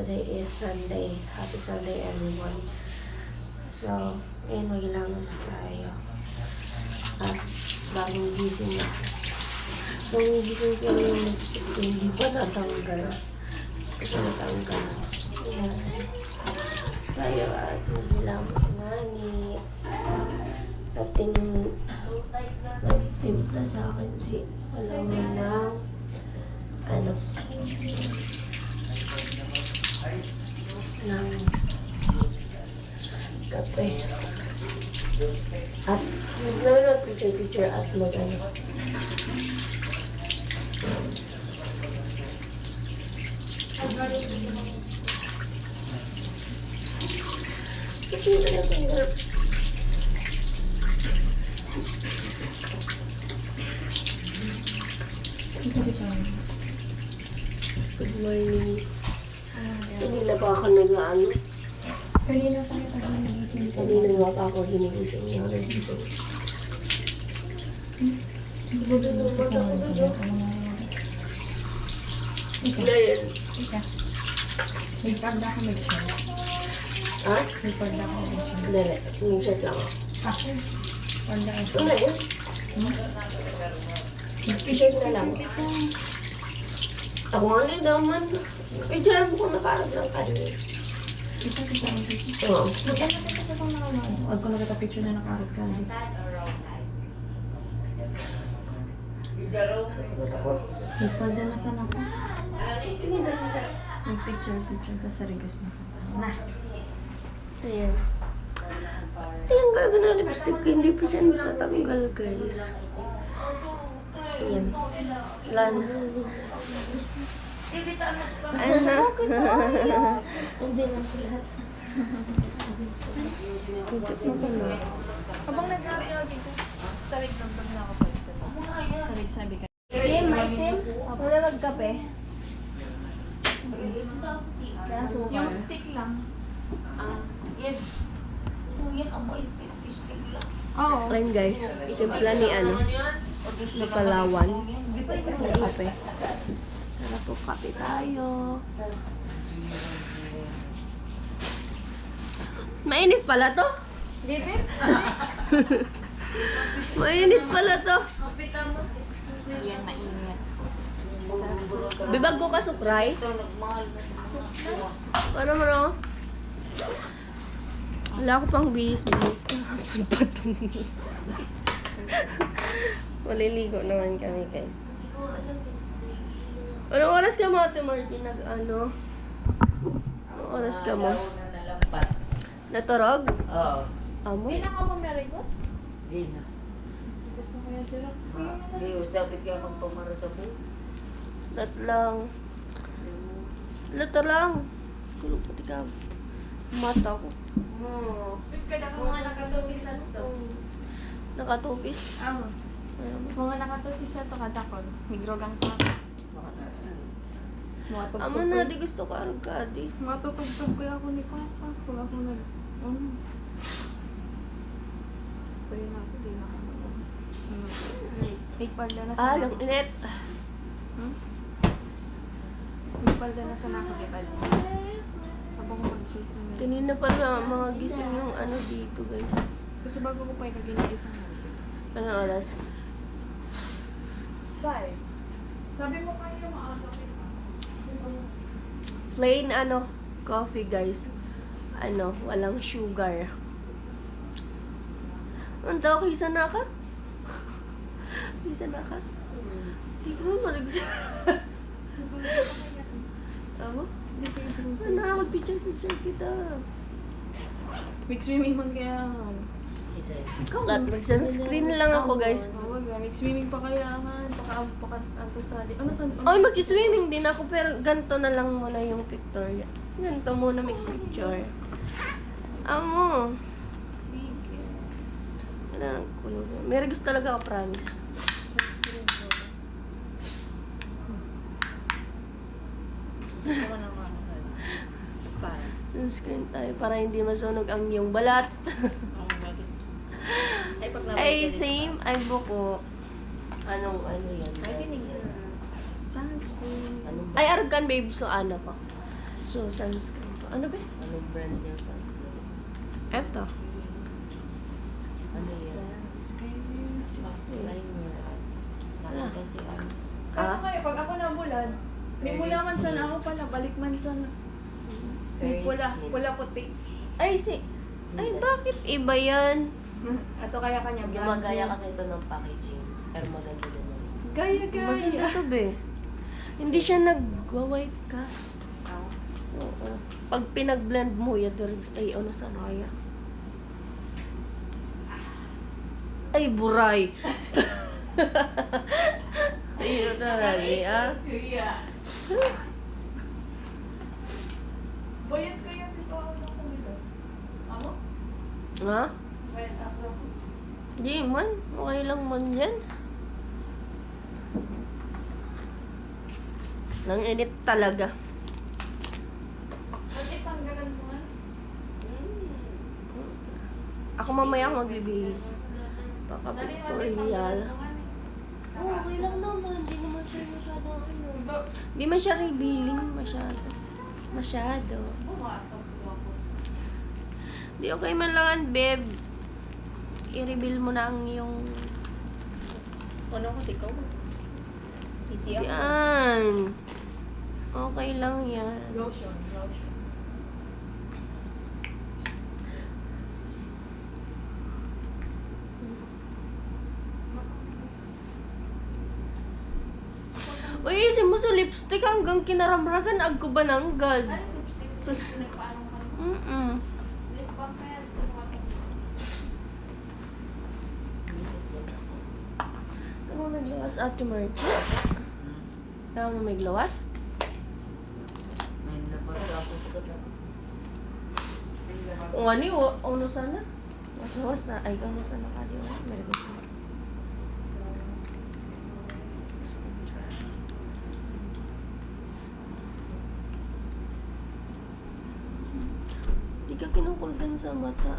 Today is Sunday. Happy Sunday, everyone. So, ngayon maghilamos tayo. At bagong gising na. Bagong gising ko yung lipstick ko. Hindi pa natanggal. Hindi pa natanggal. Ayan. Tayo at maghilamos na ni ating timpla sa akin si Alamin ng ng kape. At nanonood picture at mag-ano. Ito na natin. Good morning. Hindi na pa ako nag-ano. Kanina pa kita ginigising. Kanina nga pa ako ginigising niya. Nagising. Ngayon. May pagda ko may shirt. Ha? May pagda ko may shirt. Dali. Screenshot lang ako. Ako? Pagda ko. Ano yun? T-shirt na lang. Ako nga naman. Picture mo kung nakarap lang kanina. Ito kita ang picture. Oo. Magkano ka sa pang naman? Huwag ko nakita-picture na nakarap ka. May pagda na sana ko. Sige na. May picture. Tapos sa regas na. Na. Ayan. Ayan gagawin na lipstick ko. Hindi pa siya natatanggal, guys. Ayan. Wala na. Ayan na. Hindi lang ko lahat. Habang nag-aaral dito, tarik lang pag nakapagod. Tarik sabi ka. Tim, may Tim. Wala magkape. Yung stick lang. Oo. Ayan guys. Timpla ni na Palawan. Kape. Tara po, kape tayo. Mainit pala to. Libre? Mainit pala to. Yan, mainit. Bibag ko ka sukray. Ano mo no? Wala ko pang bihis-bihis ka. Maliligo naman kami, guys. Anong oras ka mo, Ate Martin? Anong oras ka mo? Naturog? Oo. Amo? Hindi na ka ba merigos? Di na. Gusto ko yan sila. Di usapit ka magpamara sa buhay. Lat lang. Lato lang. Tulog pati ka. Mata ko. Mga nakatupisan to. Nakatupis. Amo. Ayaw mo. Mga nakatupisan to kadakon. Migrogang pa. Mga Amo na, di gusto ko arag ka, di. Matutugtog ko ako ni Papa. Kung ako nag... Kaya na ako, di na ako sa may palda na sa Lang init. May palda na sa nakakipad. Habang mag-shoot na may... Kanina pa na mga gising yung dito, guys. Kasi bago ko pa ikagiligis ang Anong oras? 5. Sabi mo kayo maaga ka. Plain coffee, guys. Walang sugar. Ang tao, kisa na ka? Kisa na ka? Di ko marig... Ako? Magpicture kita. Mix swimming man kaya. Mag-sunscreen lang ako, guys. Oo, mix swimming pa kailangan. Paka-anto sa... Ano sa... Oy, mag-swimming din ako, pero ganito na lang muna yung picture. Ganito muna may picture. Amo. Sige. Wala nang kulog. May regis talaga ako, promise. Sunscreen ko. Ako naman. Style. Sunscreen tayo para hindi masunog ang iyong balat. Ay, pag Ay, same. Ay, buko. Anong yan? Ay, kinig. Sunscreen. Ay, argan, babe. So, ano po? So, sunscreen ko. Ano ba? Anong brand niya sa Eto. Ano yan? Line niya. Wala. Kasi ano. Kaso kayo, pag ako nabulan, may mula man sana ako pala, balik man sana. May Very pula, skin. pula puti. Ay, ay, bakit iba yan? Ato kaya kanya Gumagaya kasi ito ng packaging. Pero maganda din naman. Gaya-gaya. Maganda to, be. Hindi siya nag-white cast. Ah. Oo. Pag pinag-blend mo, ay, ano sa kaya? Ay, buray. Ayun na rali, ah. Kuya. Bayad kaya dito ako ng kumito. Ako? Ha? Bayad ako. Di man. Okay lang man yan. Nang init talaga. Bakit tanggalan mo nga? Ako mamaya magbibihis. Paka-pictorial. Oo, okay lang naman. Hindi naman siya masyado ano. Di man siya revealing masyado. Masyado. Di okay man lang, babe. I-reveal mo na ang iyong... Ano ko si ko? Titi ako. Yan. Okay lang yan. Lotion. Uy, isin mo sa lipstick hanggang kinaramragan agkubananggad. Ano yung lipstick? Paano ka? Mm-mm. Lip balm kaya ito mga lipstick. Ano mo may gawas, Ate Margie? Ano mo may gawas? May napatapos ko tapos. O ani, ano sana? Was na. Ay, ano sana ka, di ba? Meron ko. Di ka kinukulgan sa mata.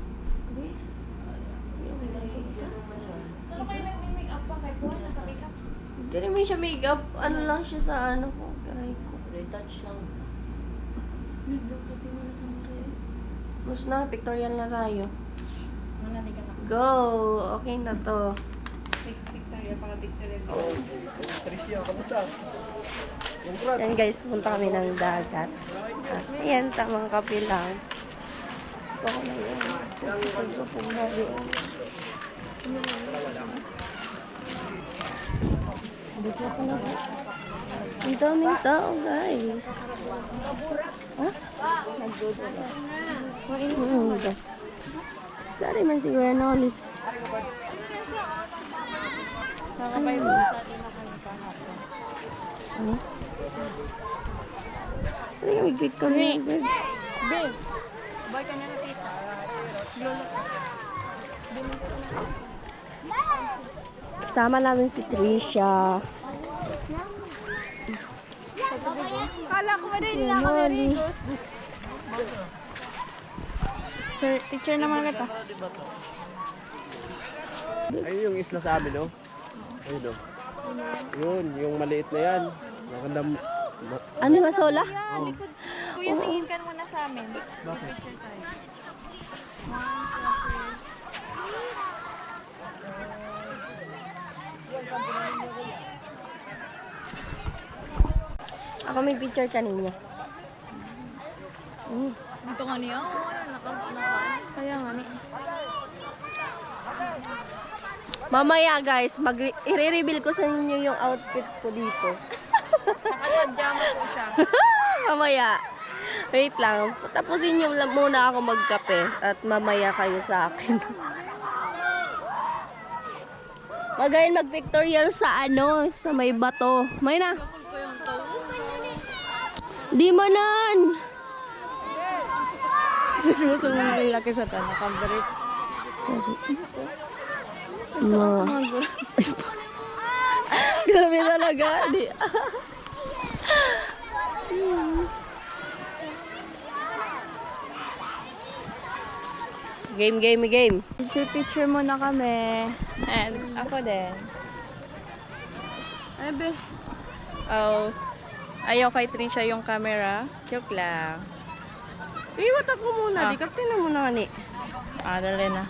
Be? Kinukulgan sa mata? Ano kayo nag-make up pa kay Paul? Naka-make up? Hindi naman siya makeup. Ano lang siya sa ano ko. Karay ko. Retouch lang. Nag-look mo na sa mga Mas na, pictorial na tayo. Muna, di ka na. Go! Okay na to. Victoria, para Victoria. Tricia, kamusta? Congrats! Yan guys, punta kami ng dagat. At ayan, tamang kape lang. Ako na yun. Susunod ko pong nabi. Dito ako na. Ang daming tao guys. Ha? Nagdudula. Nagdudula. Sorry man si Kuya Noli. Saka ba yung study na kami kahapon? Ano? Sorry kami picture na yun. Babe! Boy ka na tita. Lolo. Kasama namin si Tricia. Kala ko ba din Kuya Noli. Teacher naman kita. Ayun yung isla sa amin, no? Ayun, no? Yun, yung maliit na yan. Maganda. Ano yung masola? Likod. Kuya, tingin ka naman na sa amin. Bakit? Ako may picture kanina. Ito nga niya, kaya nga ni. Mamaya guys, i-reveal ko sa inyo yung outfit ko dito. Nakapajama po siya. Mamaya. Wait lang. Tapusin nyo lang muna ako magkape at mamaya kayo sa akin. Magayon mag-pictorial sa ano, sa may bato. May na. Di manan. Gusto mo nga lalaki sa tanah, nakabarit. No. Grabe talaga. Di. Game. Picture muna kami. And ako din. Ay, be. Oh, ayaw kay Trisha yung camera. Joke lang. Iwat ako muna. Di kapte na muna ni. Dali na.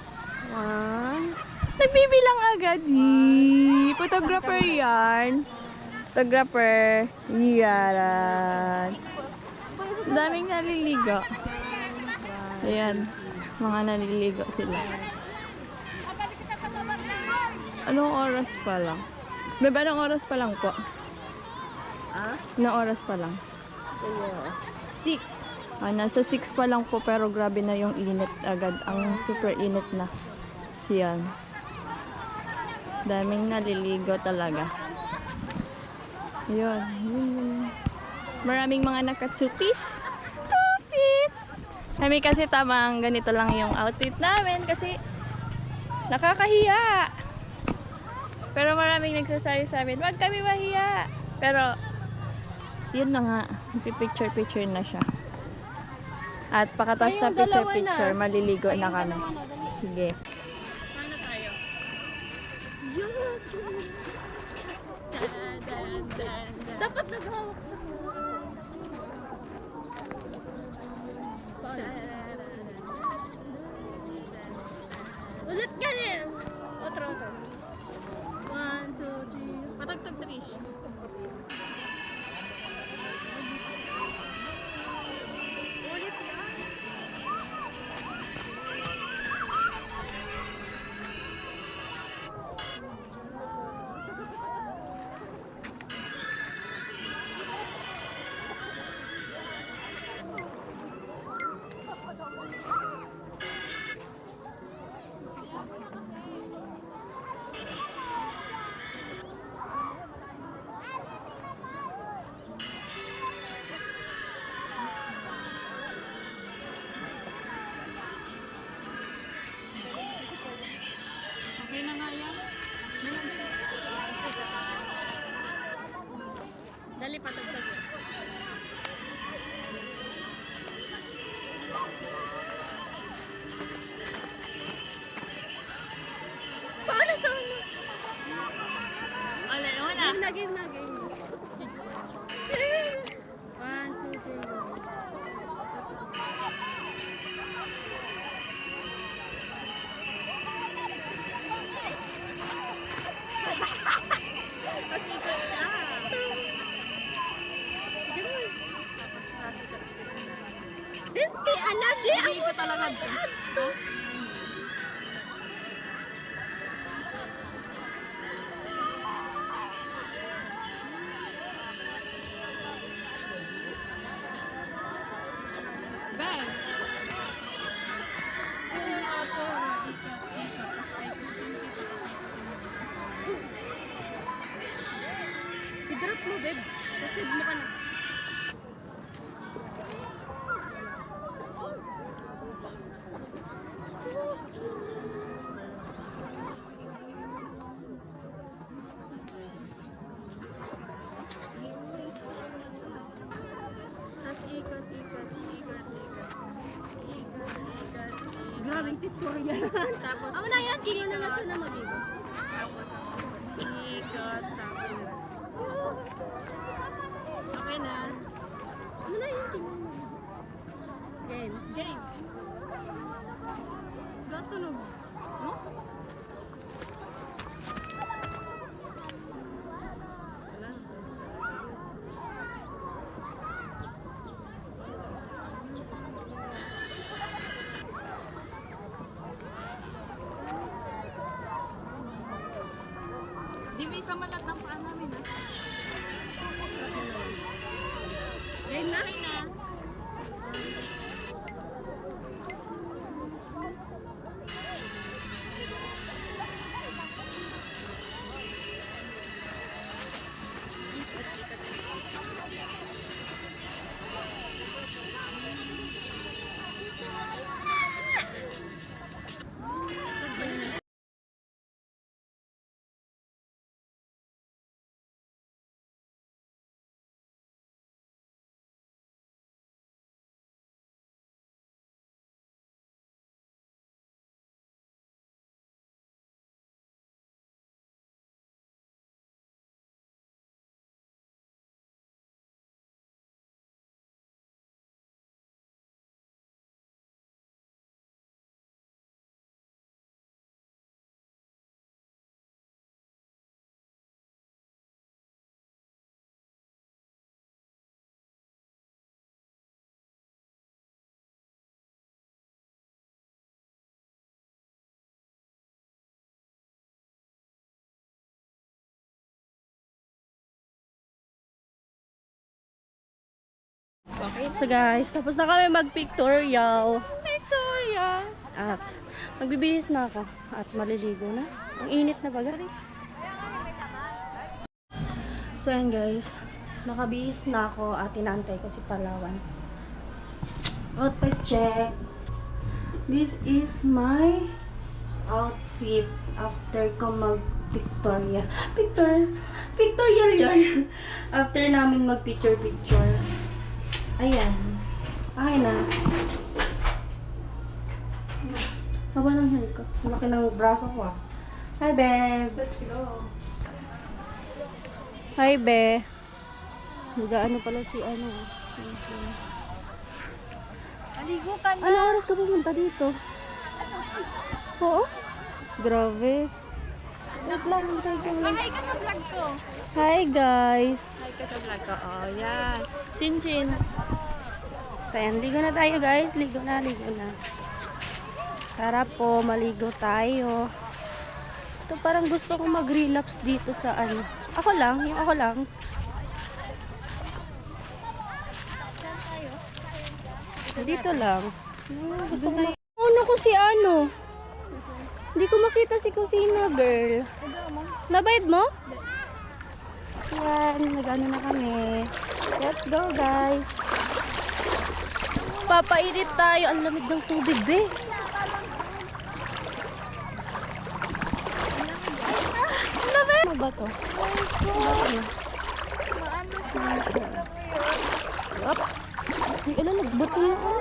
One. Nagbibilang agad. Photographer yan. Photographer. Yan. Daming naliligo. Ayan. Mga naliligo sila. Anong oras pa lang? Bebe, anong oras pa lang po? Anong oras pa lang? 6. Nasa 6 pa lang po pero grabe na yung init agad. Ang super init na. Siyan. Daming naliligo talaga. Yun. Maraming mga nakachupis. Chupis! Kami kasi tamang ganito lang yung outfit namin kasi nakakahiya. Pero maraming nagsasabi sa amin, wag kami mahiya. Pero yun na nga, picture na siya. At pakatapos na picture, maliligo na kami. Sige. Paano tayo? Dapat naghawak sa Ulit ka rin. Otro. 1, 2, 3. Patagtag Trish. Dali patagtag. Paano sa ano? Ole, una. Game na. 1, 2, 3, go. Hindi, alam di Hindi ko talaga. Bang! I-drop mo, babe. Kasi mo ka na. Tapos ikot. Grabing tutorial. Tapos, Ako na yan, kinyo na nasa na mag-ibo. tapos, ikot. Tapos, okay na. Ano na yan, kinyo na. Game. Game. Gatulog. Huh? Di may isa malat ng paa namin, ha? Game na? Okay na. So guys, tapos na kami mag-pictorial. At magbibihis na ako. At maliligo na. Ang init na baga. So yan guys, nakabihis na ako at inaantay ko si Palawan. Outfit check. This is my outfit after ko mag-pictorial. Pictorial yun. After namin mag-picture. Ayan. Okay na. Haba ng hair ko. Laki ng braso ko ah. Hi, babe. Let's go. Hi, be. Nag-ano pala si ano. Aligo ka na. Ano oras ka pumunta dito? Oo? Grabe. Wait lang, hintay ko. Hi ka sa vlog ko. Hi, guys. Hi ka sa vlog ko. Oh, yan. Chin-chin. So, ayan, ligo na tayo, guys. Ligo na. Tara po, maligo tayo. Ito, parang gusto kong mag-relapse dito sa ano. Ako lang. Dito lang. Gusto ko ano ko si ano? Hindi ko makita si Kusina, girl. Nabayad mo? Yan, nag-ano na kami. Let's go, guys. Papainit tayo. Ang lamig ng tubig, be. Ang lamig! Ano ba to? Oops! Ay, ano, nagbato na ako.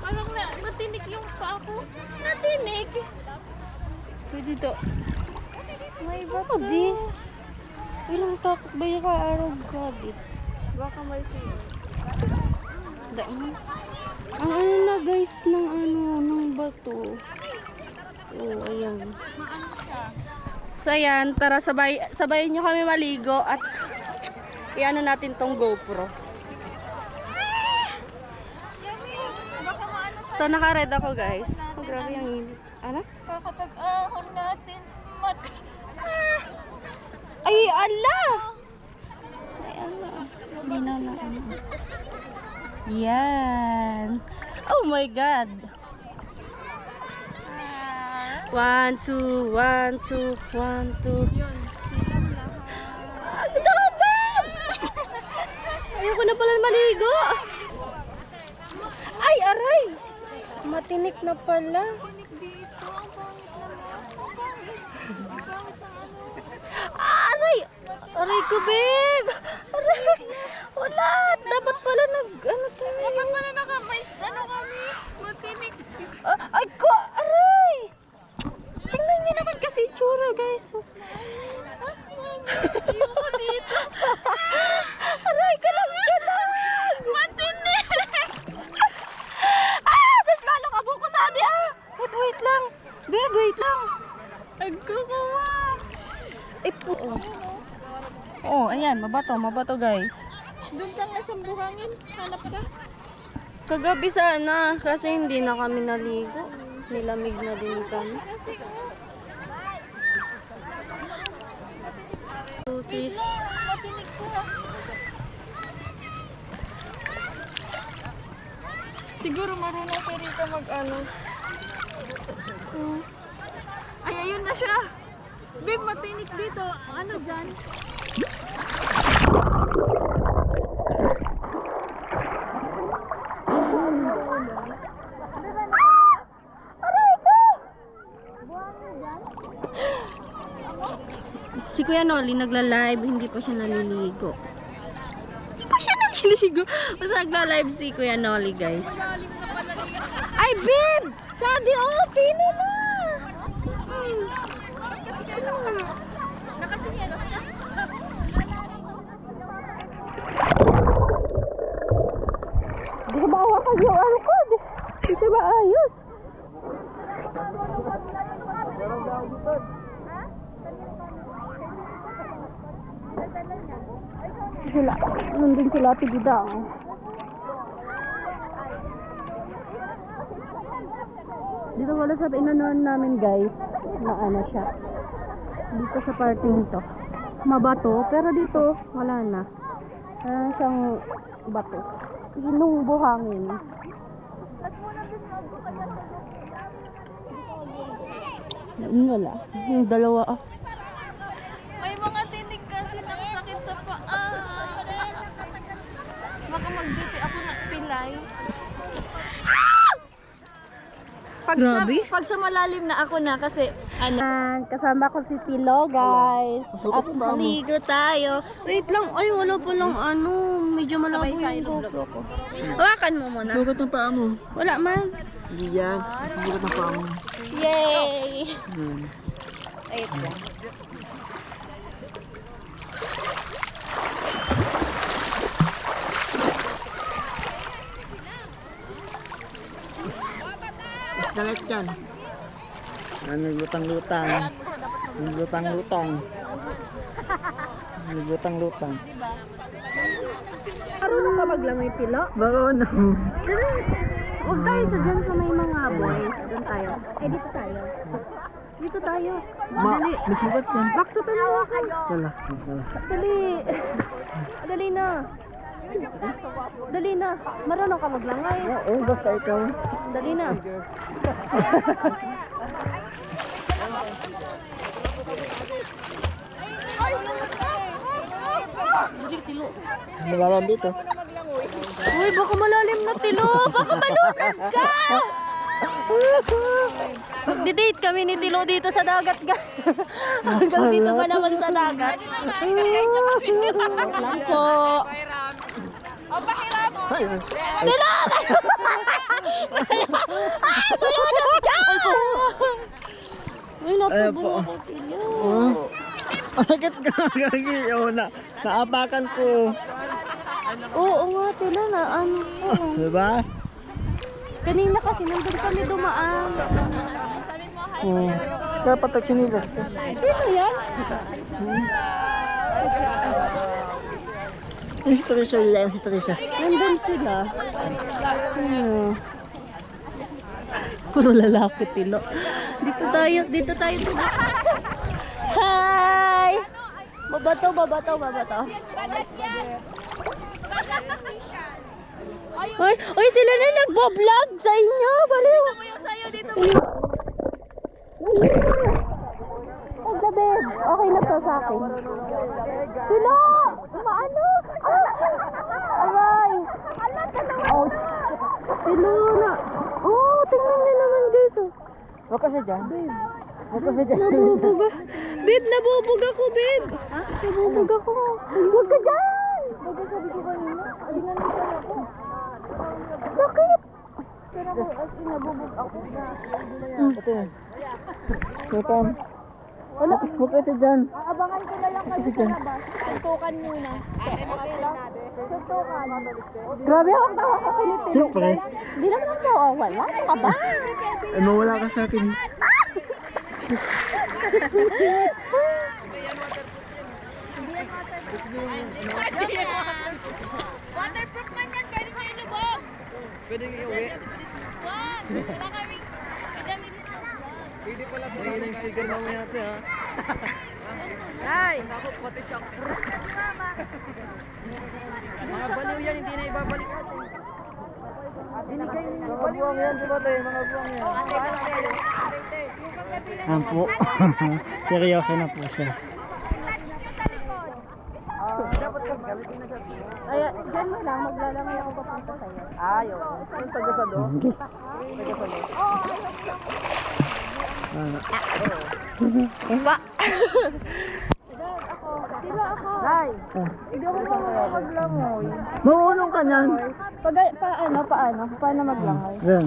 Parang natinik yung pa ako. Natinik. Pwede to. May bato. Di. Ilang takot ba yung kaaraw kabit? Baka may siyo. Daan. Ang ano na guys ng ano, ng bato. Oh, ayan. Maano siya? So ayan, tara sabayin nyo kami maligo at iano natin tong GoPro. Baka maano tayo. So naka-red ako guys. Oh, grabe yung init. Ano? Kapag ahon natin. Ay, ala! Ay, ala. Linaw na ano. Yan. Oh my God. 1, 2, 1, 2, 1, 2. Yun. Silang lahat. Ang dami! Ayoko na pala maligo. Ay, aray! Matinik na pala. Dito. Ang pangit naman. Ang pangit. Ang pangit ng ano. Aray! Aray ko, babe! Aray! Wala! Dapat pala ano tayo. Dapat pala nakamay. Ano kami? Matinik. Ay ko! Aray! Tingnan niyo naman kasi itsura, guys. Ayoko dito. Aray ka lang! Matinik. Mas lalo ka buko sa adi, ah! Wait lang. Babe, wait lang. Nagkukuha. Ay po. Oh, ayan. Mabato, guys. Doon kang nasang buhangin. Hanap ka. Kagabi sana, kasi hindi na kami naligo. Nilamig na din kami. Kasi Tuti. matinik ko. Siguro marunong si Rika mag-ano. Ay, ayun na siya. Babe, matinik dito. Ano dyan? Si Kuya Noli nagla-live, hindi pa siya naliligo. Basta nagla-live si Kuya Noli, guys. Ay, babe! Sabi, oh, pino na! Di ko ba hawakan yung ano ko? Di ko ba ayos? Sila, nandun sila tigidang. Dito wala sa inanon namin guys, na ano siya. Dito sa parting to. Mabato, pero dito wala na. Siyang bato. Inong buhangin. Wala. Yung dalawa ah. May mga tinig kasi nakasakit sa paa. Baka mag-duty ako na pilay. Grabe. Pag sa malalim na ako na kasi ano. Kasama ko si Tilo, guys. At maligo tayo. Wait lang. Ay, wala pa lang ano. Medyo malabo yung GoPro ko. Hawakan mo muna. Sukat ng paa mo. Wala man. Hindi yan. Sukat ng paa mo. Yay! Hmm. Wait lang. Galit yan. Naglutang-lutang. Naglutang-lutang. Naglutang-lutang. Marunong ka maglangoy, Tilo? Marunong. Huwag tayo sa dyan sa may mga boys. Doon tayo. Dito tayo. Dito tayo. Dali. May sugat yan. Back to tayo ako. Wala. Dali. Dali na. Dali na. Marunong ka maglangoy. Oo, basta ikaw. Dali na. Malalam dito. Uy, baka malalim na, Tilo. Baka malunod ka. Magdi-date kami ni Tilo dito sa dagat, hanggang dito pa naman sa dagat. Lang po. Tilo! Ay, malunod ka! Uy, natubo ako, Tilo. Agad ka gagi. Oo, naapakan ko. Oo nga, Tilo, na ano ko. Diba? Kanina kasi nandun kami dumaan. Oo. Kaya patag sinilas ka. Sino yan? Si Teresa yan, si Teresa. Nandun sila. Puro lalaki, Tilo. Dito tayo, Tilo. Hi! Babato. Uy, sila na nagbo-vlog sa inyo. Baliw. Ito mo yung sayo dito. Paggabi. Okay na to sa akin. Tilo! Maano? Aray! Oh, Tilo na. Oh, tingnan niyo naman guys. Oh. Huwag ka siya dyan. Huwag ka siya dyan. Nabubuga. Babe, nabubog ako, babe. Nabubog ako. Huwag ka dyan. Baga sabi ko kanina, alingan mo tayo ako. Sakit. Pero ako, as in, nabubog ako. Ate. Ito. Wala. Huwag ka siya dyan. Abangan ko na lang kayo sa labas. Tutukan muna. Tutukan. Grabe ako tawa ko Pilipino. Sino pa guys? Hindi naman ako mawawala. Ano ka ba? Ay, mawala ka sa akin. Waterproof man yan. Pwede ko ilubog. Pwede nga uwi. Wag. Wala kami. Pinamili na. Pwede pala sa tayo sticker na may ate ha. Ay! Ako pati siya. Mga baliw yan, hindi na ibabalik ate. Binigay niyo mga buwang yan, diba tayo? Mga buwang yan. Yan po. Seryoso na po siya. Dapat kang gamitin na siya. Ay, dyan mo lang. Maglalamay ako papunta sa'yo. Ayaw. Yung taga-salo? Taga-salo. Pa! Tila ako. Nay! Hindi ako maglangoy. Marunong ka niyan. Paano maglangoy? Yan.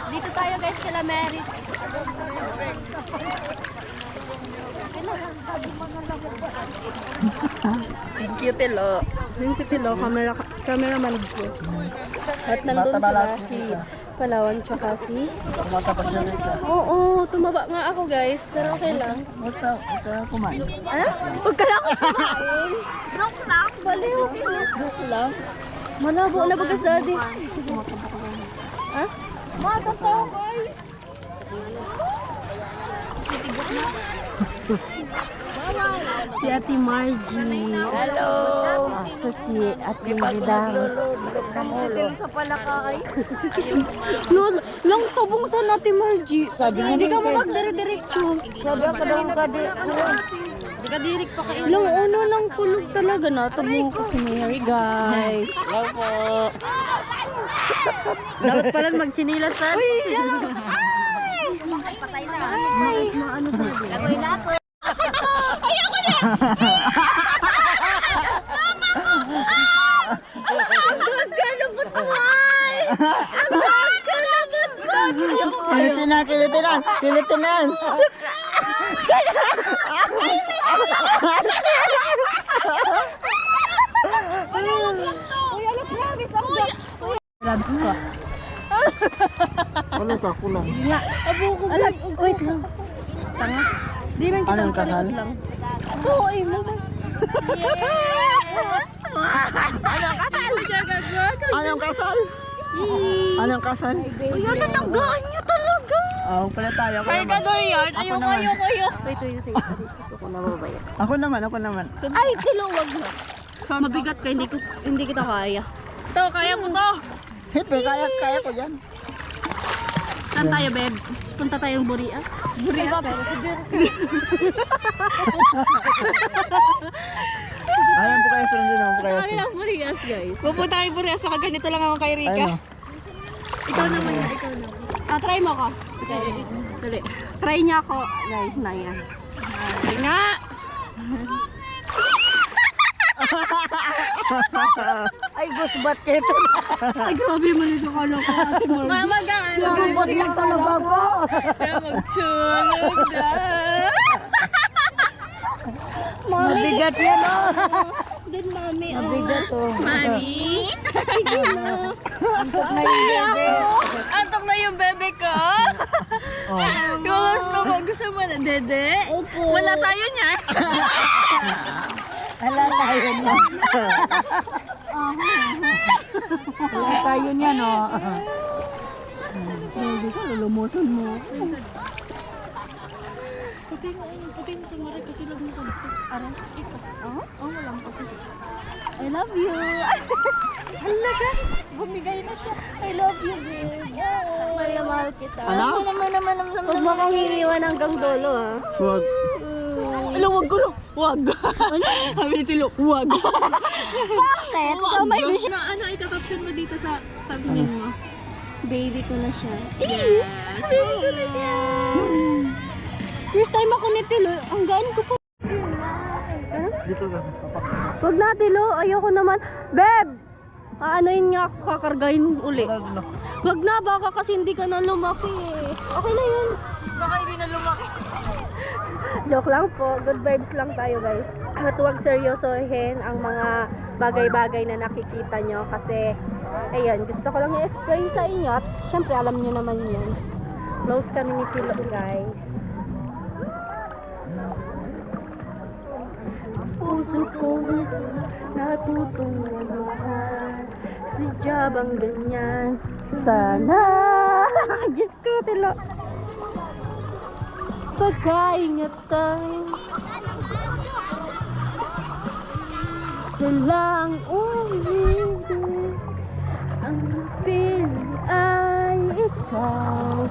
Dito tayo guys kila Mary. Thank you, Tilo. Yung si Tilo, cameraman ko. At nandun sila si Palawan tsaka si... Tumata pa siya rin ka. Oo, tumaba nga ako guys, pero okay lang. Huwag ka kumain. Ano? Huwag ka na ako kumain. Joke lang. Baliw. Joke lang. Malabo na baga sa atin. Ha? Matataw ko. Si Ate Margie. Hello! Si Ate Lidang. Sa palakay. Lang tabong sa Ate Margie. Sabi hindi ka mo magdire-diretso. Sabi ako daw gabi. Hindi ka direct pa kayo. Lang ano lang kulog talaga na. Tabong ko si Mary, guys. Hello po. Dapat pala magchinilas sa... Uy! Patay na. Ay! Ano ba? Ako'y na ako. Ayoko na! Ang gaggalabot mo ay! Ang gaggalabot mo! Kilitin na. Uy, ano promise? Ang Labs ko. Kulang. Alam, wait lang. Tanga. Di man kita Anong kasal? lang. Ito, ay mo ba? Anong kasal? Anong kasal? Uy, ano nanggaan niyo talaga? Oh, pala tayo. Cargador yan? Ayoko. Wait, susuko na babaya. Ako naman. Ay, kiluwag na. Mabigat ka, hindi kita kaya. Ito, kaya mo to. Hepe, kaya ko yan. Saan tayo, babe? Punta tayong Burias. Burias? Ayan po kayo, sunod naman po kayo. Kami lang Burias, guys. Pupunta tayong Burias, saka ganito lang ako kay Rika. Ayun o. Ikaw naman. Try mo ako. Okay. Dali. Try niya ako, guys, na yan. Try nga! Ay, gusbat kayo ito. Ay, grabe man ito kala ko. Magaan. Gusbat lang talaga ako. Magtulog na. Mabigat yan, oh. Din, mami. Mabigat, oh. Mami? Antok na yung bebe. Antok na yung bebe ko? Oh. Gusto mo na, dede? Opo. Wala tayo niya. Wala tayo niyan. Wala tayo niyan, oh. Hindi ka, lulumusan mo. Pati mo sa mara kasi lang mo sa buto. Aram, ikaw. Oh, walang kasi. I love you. Hala guys, bumigay na siya. I love you, babe. Mahal na mahal kita. Ano? Huwag mo kang hiniwan hanggang dulo, ha? Huwag. Alam, wag ko lang. Wag. Ano? Sabi ni Tilo, wag. Bakit? Ikaw may wish. Ano ikakaption mo dito sa tabi mo? Baby ko na siya. Yes. Baby ko na siya. First time ako ni Tilo, ang gaan ko pa. Dito ka. Wag na, Tilo. Ayoko naman. Beb! Aanoin nga, kakargahin uli. Wag na, baka kasi hindi ka na lumaki eh. Okay na yun. Baka hindi na lumaki. Joke lang po. Good vibes lang tayo, guys. At huwag seryosohin ang mga bagay-bagay na nakikita nyo kasi ayun, gusto ko lang i-explain sa inyo at syempre alam nyo naman yun. Close kami ni Tilo, guys. Puso ko natutong mahal si Jabang ganyan. Sana Diyos ko, Tilo. Pagkaingatan silang umibig. Ang pili ay ikaw.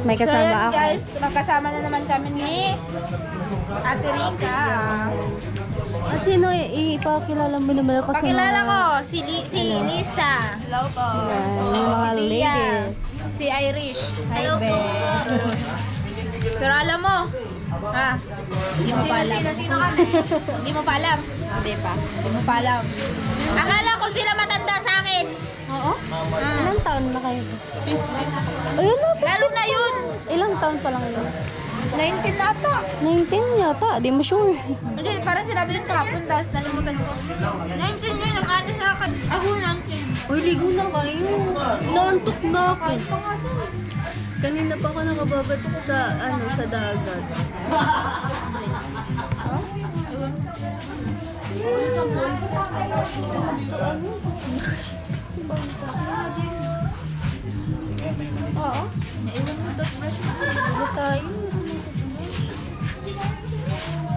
May kasama ako. Guys, magkasama na naman kami ni Ate Rika. At sino ipakilala mo naman ako sa Pakilala mga- ko, si Lisa. Hello po. Yan, yung mga Si Lia. ladies. Si Irish. Hello po. Pero alam mo, ha? Hindi mo pa alam. Sino kami? Hindi mo pa alam. Hindi pa. Hindi mo pa alam. Akala ko sila matanda sa akin. Oo? Ilang taon na kayo? Ayun na. Lalo na yun. Ilang taon pa lang yun? 19 na ata. 19 yata, di mo sure. Hindi, parang sinabi yun kahapon, tapos nalimutan ko. 19 yun, nag-ano sa akin. Ako 19. Uy, ligo na kayo. Naantok na ako. Kanina pa ako nakababatok sa, sa dagat. Oo. Naiwan mo toothbrush mo. Ano tayo?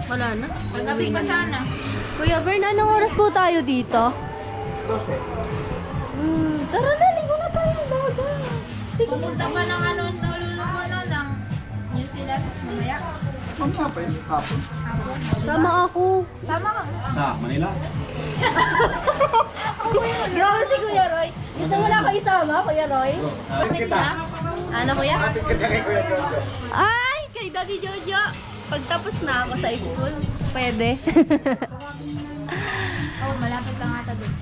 Wala na. Pag-gabi pa sana. Kuya Bern, anong oras po tayo dito? 12. Tara na, ligo na tayo. Daga. Pupunta pa ng ano, ng New Zealand. Mamaya. Ano nga pa yun? Hapon. Sama ako. Tama ka. Sa Manila? Grabe si Kuya Roy. Gusto mo na ako isama, Kuya Roy? Kita. Ano, Kuya? Kita kay Kuya Jojo. Ay, kay Daddy Jojo. Pagtapos na ako sa school, pwede. Oh, malapit lang ata doon.